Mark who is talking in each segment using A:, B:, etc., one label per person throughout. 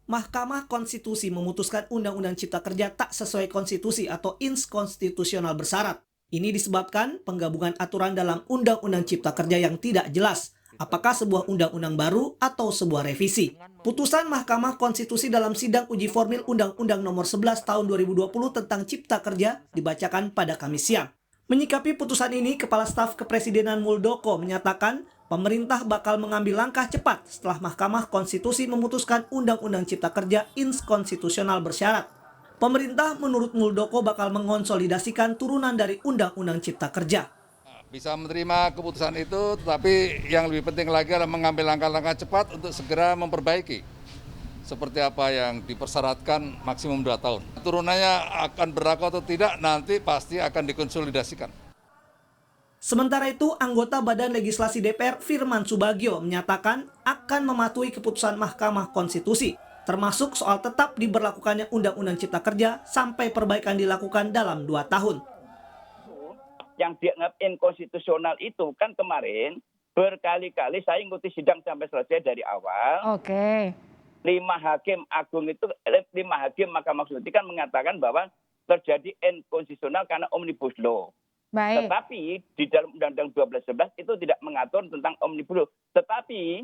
A: Mahkamah Konstitusi memutuskan Undang-Undang Cipta Kerja tak sesuai konstitusi atau inskonstitusional bersyarat. Ini disebabkan penggabungan aturan dalam Undang-Undang Cipta Kerja yang tidak jelas, apakah sebuah undang-undang baru atau sebuah revisi. Putusan Mahkamah Konstitusi dalam sidang uji formil Undang-Undang Nomor 11 Tahun 2020 tentang Cipta Kerja dibacakan pada Kamis siang. Menyikapi putusan ini, Kepala Staf Kepresidenan Muldoko menyatakan pemerintah bakal mengambil langkah cepat setelah Mahkamah Konstitusi memutuskan Undang-Undang Cipta Kerja inskonstitusional bersyarat. Pemerintah menurut Muldoko bakal mengonsolidasikan turunan dari Undang-Undang Cipta Kerja.
B: Bisa menerima keputusan itu, tetapi yang lebih penting lagi adalah mengambil langkah-langkah cepat untuk segera memperbaiki. Seperti apa yang dipersyaratkan maksimum 2 tahun. Turunannya akan berlaku atau tidak, nanti pasti akan dikonsolidasikan.
A: Sementara itu, anggota Badan Legislasi DPR Firman Subagio menyatakan akan mematuhi keputusan Mahkamah Konstitusi, termasuk soal tetap diberlakukannya Undang-Undang Cipta Kerja sampai perbaikan dilakukan dalam 2 tahun.
C: Yang dianggap inkonstitusional itu kan kemarin berkali-kali saya ikuti sidang sampai selesai dari awal.
D: Oke.
C: 5 hakim agung itu, 5 hakim Mahkamah Konstitusi kan mengatakan bahwa terjadi inkonstitusional karena omnibus law.
D: Baik.
C: Tetapi di dalam Undang-Undang 1211 itu tidak mengatur tentang omnibus law. Tetapi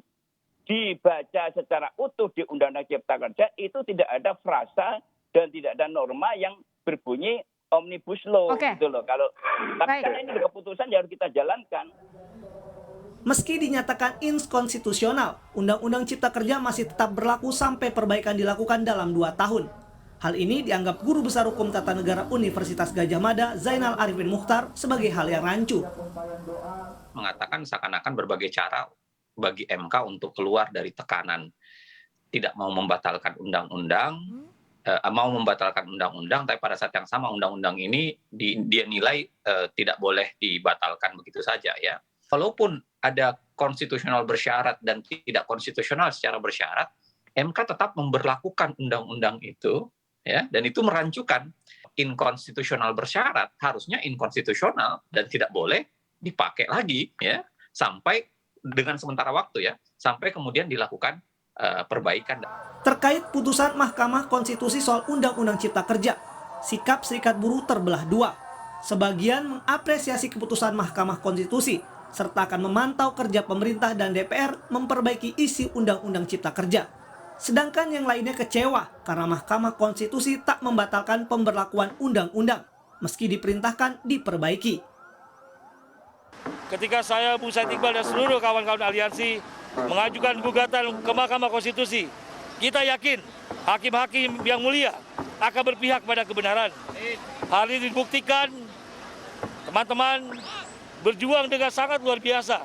C: dibaca secara utuh di Undang-Undang Cipta Kerja itu tidak ada frasa dan tidak ada norma yang berbunyi omnibus law.
D: Oke.
C: Gitu loh. Tapi
D: Baik.
C: karena ini keputusan yang harus kita jalankan.
A: Meski dinyatakan inskonstitusional, Undang-Undang Cipta Kerja masih tetap berlaku sampai perbaikan dilakukan dalam 2 tahun. Hal ini dianggap Guru Besar Hukum Tata Negara Universitas Gadjah Mada, Zainal Arifin Muchtar, sebagai hal yang rancu.
E: Mengatakan seakan-akan berbagai cara bagi MK untuk keluar dari tekanan tidak mau membatalkan undang-undang, tapi pada saat yang sama undang-undang ini dia nilai tidak boleh dibatalkan begitu saja ya. Walaupun ada konstitusional bersyarat dan tidak konstitusional secara bersyarat, MK tetap memberlakukan undang-undang itu, ya, dan itu merancukan inkonstitusional bersyarat harusnya inkonstitusional dan tidak boleh dipakai lagi, ya, sampai dengan sementara waktu ya, sampai kemudian dilakukan perbaikan.
A: Terkait putusan Mahkamah Konstitusi soal Undang-Undang Cipta Kerja, sikap Serikat Buruh terbelah dua. Sebagian mengapresiasi keputusan Mahkamah Konstitusi, serta akan memantau kerja pemerintah dan DPR memperbaiki isi Undang-Undang Cipta Kerja. Sedangkan yang lainnya kecewa karena Mahkamah Konstitusi tak membatalkan pemberlakuan undang-undang, meski diperintahkan diperbaiki.
F: Ketika saya, Bung Said Iqbal dan seluruh kawan-kawan aliansi mengajukan gugatan ke Mahkamah Konstitusi, kita yakin hakim-hakim yang mulia akan berpihak pada kebenaran. Hal ini dibuktikan teman-teman berjuang dengan sangat luar biasa,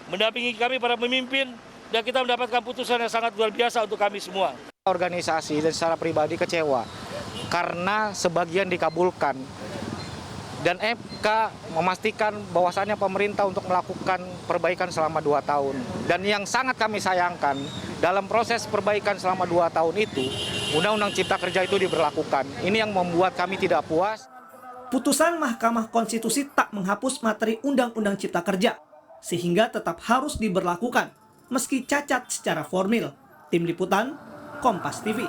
F: mendampingi kami para pemimpin, dan kita mendapatkan putusan yang sangat luar biasa untuk kami semua.
G: Organisasi dan secara pribadi kecewa karena sebagian dikabulkan dan MK memastikan bahwasannya pemerintah untuk melakukan perbaikan selama 2 tahun. Dan yang sangat kami sayangkan, dalam proses perbaikan selama 2 tahun itu, Undang-Undang Cipta Kerja itu diberlakukan. Ini yang membuat kami tidak puas.
A: Putusan Mahkamah Konstitusi tak menghapus materi Undang-Undang Cipta Kerja, sehingga tetap harus diberlakukan, meski cacat secara formil. Tim Liputan, Kompas TV.